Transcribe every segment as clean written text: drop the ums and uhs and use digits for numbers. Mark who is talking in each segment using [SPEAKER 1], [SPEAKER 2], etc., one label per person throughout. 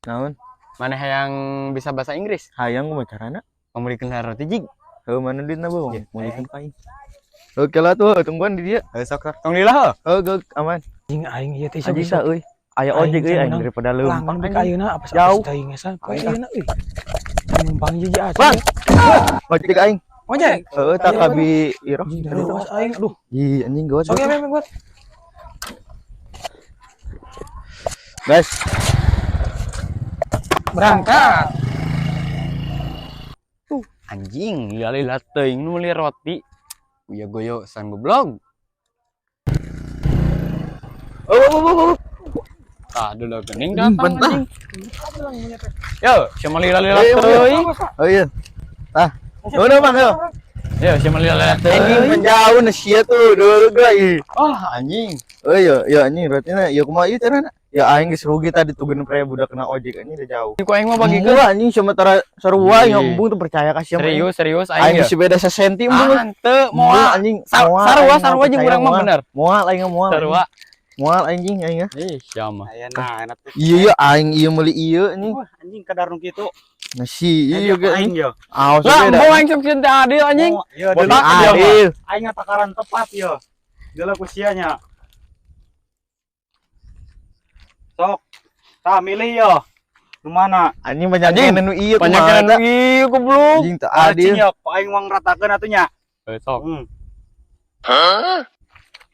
[SPEAKER 1] Naon?
[SPEAKER 2] Mana yang bisa bahasa Inggris?
[SPEAKER 1] Hayang mah carana.
[SPEAKER 2] Kamu dikenal roti jig.
[SPEAKER 1] Heuh mana duitna beuh? Mau dikan ka aing. Oke lah tuh tungguan di dia.
[SPEAKER 2] Sok. Tong lila.
[SPEAKER 1] Geuk aman.
[SPEAKER 3] Anjing aing ieu teh
[SPEAKER 1] Anjing
[SPEAKER 3] bisa
[SPEAKER 1] da euy. Aya ojek euy aing daripada leumpang.
[SPEAKER 3] Langan bika ayeuna apa
[SPEAKER 1] Jauh.
[SPEAKER 3] teuing asa. Poe ayeuna euy. Numpang jadi aja.
[SPEAKER 1] Bang. Ojek aing.
[SPEAKER 3] Ojek.
[SPEAKER 1] Heeh tak kabi iroh.
[SPEAKER 3] Anjing dah aing aduh.
[SPEAKER 1] Ih anjing gawat.
[SPEAKER 3] Oke, buat.
[SPEAKER 1] Guys,
[SPEAKER 3] Berangkat.
[SPEAKER 2] Anjing, lila teuing nu meuli roti. Uya goyo san goblok.
[SPEAKER 1] oh.
[SPEAKER 2] Tah dulu geuning datang
[SPEAKER 1] Bentah.
[SPEAKER 2] anjing. Yo, sama lila teuing.
[SPEAKER 1] Oh iya. Tah. Udah Bang, yo.
[SPEAKER 2] Yo, sama lila teuing.
[SPEAKER 1] Anjing menjauh na sia tuh dulu gai.
[SPEAKER 2] Anjing.
[SPEAKER 1] Oh iya, ya anjing rotina ya kumaha ieu cenah. Ya aing geus rugi tadi tugeun pre budak kena ojek anjing udah jauh.
[SPEAKER 2] Ku aing mah bagi
[SPEAKER 1] Gua anjing sementara sarua
[SPEAKER 2] Ih.
[SPEAKER 1] ngembung tuh percaya ka sia.
[SPEAKER 2] serius
[SPEAKER 1] Aing
[SPEAKER 2] aing.
[SPEAKER 1] geus beda sesenti embung.
[SPEAKER 2] Henteu moal.
[SPEAKER 1] Anjing.
[SPEAKER 2] Sarua jeung urang mah bener.
[SPEAKER 1] Moal aing moal.
[SPEAKER 2] Sarua.
[SPEAKER 1] Moal anjing aing.
[SPEAKER 2] Ih, siapa?
[SPEAKER 4] Aya nah enak teh.
[SPEAKER 1] Iya aing ieu meuli ieu anjing.
[SPEAKER 4] Wah, anjing kadar nu kitu.
[SPEAKER 1] Nah si ieu ge
[SPEAKER 4] aing yo.
[SPEAKER 1] aos
[SPEAKER 2] Lah,
[SPEAKER 1] beda.
[SPEAKER 2] mau aing sok cinta adil anjing.
[SPEAKER 4] Yo,
[SPEAKER 1] Botak
[SPEAKER 4] deulak
[SPEAKER 1] adil.
[SPEAKER 4] dia mah. Aing takaran tepat yo. Geula ku sianya. Sok. Tah milih yo. Nu mana?
[SPEAKER 1] Anjing banyak nu ieu
[SPEAKER 2] Banyak
[SPEAKER 1] kumaha,
[SPEAKER 2] kan ieu goblok.
[SPEAKER 1] anjing teu
[SPEAKER 4] Adil.
[SPEAKER 1] adil.
[SPEAKER 4] Yo, ku aing wang ratakeun atunya.
[SPEAKER 2] Sok.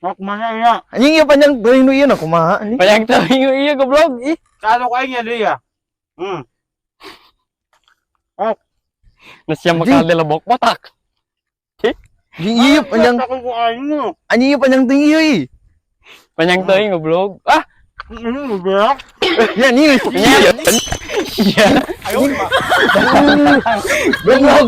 [SPEAKER 4] Sok mana ya?
[SPEAKER 1] Anjing ieu panjang teuing nu ieu na kumaha anjing.
[SPEAKER 2] Banyak teuing ieu goblok. Ih,
[SPEAKER 4] Kalau ku aing ya dia.
[SPEAKER 2] nu sia bakal dilebok botak.
[SPEAKER 1] Anjing ieu panjang
[SPEAKER 4] ku aing nu.
[SPEAKER 1] anjing ieu panjang tinggi euy.
[SPEAKER 2] Banyak teuing goblok. Ah,
[SPEAKER 4] Ini udah.
[SPEAKER 1] Ya nih.
[SPEAKER 2] iya.
[SPEAKER 4] Ayo, Pak.
[SPEAKER 1] Goblok.